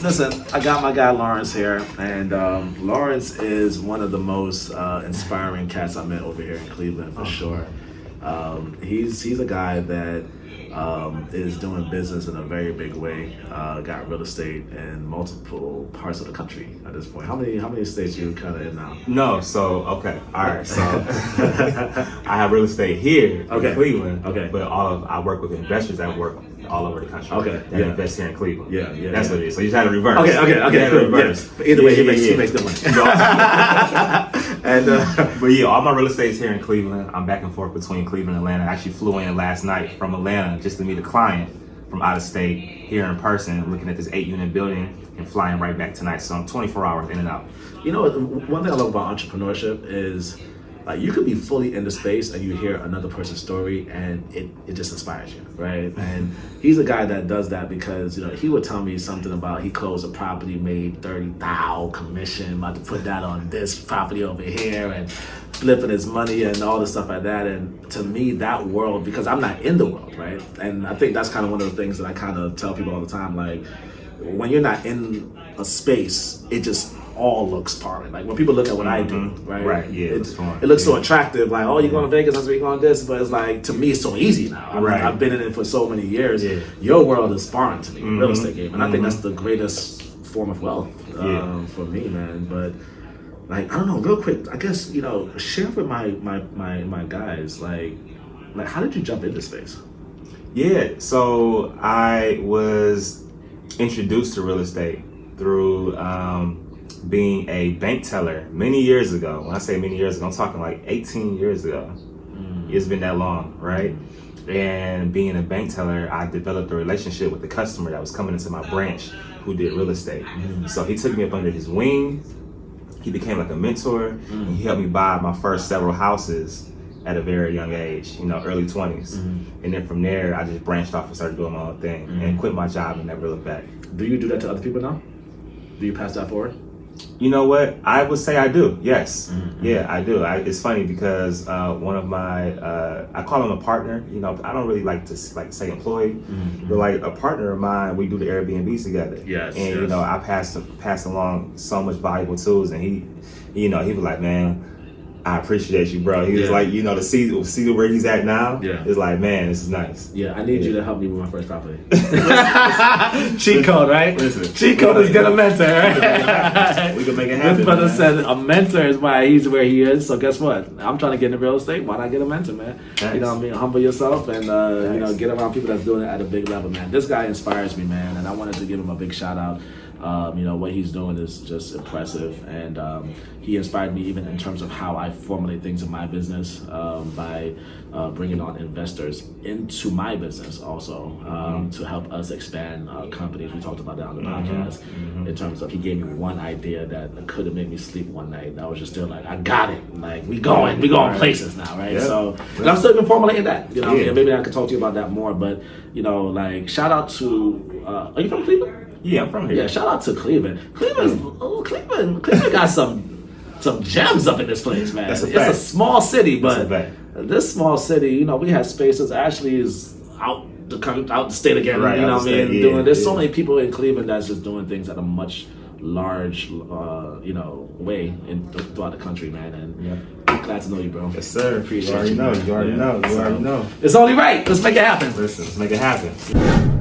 Listen, I got my guy Lawrence here, and Lawrence is one of the most inspiring cats I met over here in Cleveland for sure. He's a guy that is doing business in a very big way. Got real estate in multiple parts of the country at this point. How many states you kind of in now? No, so okay, all right. So I have real estate here in Cleveland. Okay, but I work with investors that work all over the country. Okay, that invest here in Cleveland. Yeah. That's what it is. So you just had to reverse. Okay. Reverse. But either way, he makes good money. And but yeah, all my real estate is here in Cleveland. I'm back and forth between Cleveland and Atlanta. I actually flew in last night from Atlanta just to meet a client from out of state here in person, looking at this 8-unit building and flying right back tonight. So I'm 24 hours in and out. You know, one thing I love about entrepreneurship is like you could be fully in the space and you hear another person's story and it just inspires you, right? And he's a guy that does that because, you know, he would tell me something about he closed a property, made $30,000 commission, about to put that on this property over here and flipping his money and all this stuff like that. And to me, that world, because I'm not in the world, right? And I think that's kind of one of the things that I kind of tell people all the time, like when you're not in a space, it just all looks foreign. Like when people look at what I do, right? Right, yeah. It looks so attractive, like, oh, you're going to Vegas, that's where you're going to this, but it's like, to me, it's so easy now. I've been in it for so many years. Yeah. Your world is foreign to me, real estate game. And I think that's the greatest form of wealth for me, man. But like, I don't know, real quick, I guess, you know, share with my guys, like how did you jump into space? Yeah, so I was introduced to real estate through being a bank teller many years ago. When I say many years ago, I'm talking like 18 years ago. It's been that long, right? And being a bank teller, I developed a relationship with the customer that was coming into my branch who did real estate. So he took me up under his wing. He became like a mentor, and he helped me buy my first several houses at a very young age, you know, early 20s. And then from there, I just branched off and started doing my own thing and quit my job and never looked back. Do you do that to other people now? Do you pass that forward? You know what? I would say I do. Yes. Yeah, I do. It's funny because one of my, I call him a partner. You know, I don't really like to say employee, but like a partner of mine, we do the Airbnbs together. Yes. And you know, I pass along so much valuable tools, and he was like, man, I appreciate you, bro. He was like, you know, to see where he's at now. Yeah. It's like, man, this is nice. Yeah, I need you to help me with my first property. Cheat code, right? Listen. Cheat code is get a mentor, right? We can make it happen. This brother said a mentor is why he's where he is. So guess what? I'm trying to get into real estate. Why not get a mentor, man? Thanks. You know what I mean? Humble yourself and you know, get around people that's doing it at a big level, man. This guy inspires me, man, and I wanted to give him a big shout out. You know, what he's doing is just impressive, and he inspired me even in terms of how I formulate things in my business by bringing on investors into my business also to help us expand companies. We talked about that on the podcast in terms of he gave me one idea that could have made me sleep one night. I was just still like, I got it. Like we going places now, right? Yeah. So and I'm still even formulating that. You know, and maybe I could talk to you about that more. But you know, like shout out to are you from Cleveland? Yeah, I'm from here. Yeah, shout out to Cleveland. Cleveland got some gems up in this place, man. That's a fact. It's a small city, but this small city, you know, we have spaces. Ashley is out the state again. Right, you know what I mean? There's so many people in Cleveland that's just doing things at a much large, you know, way throughout the country, man. And glad to know you, bro. Yes, sir. Appreciate you. You already know. You already know. It's only right. Let's make it happen. Listen, let's make it happen.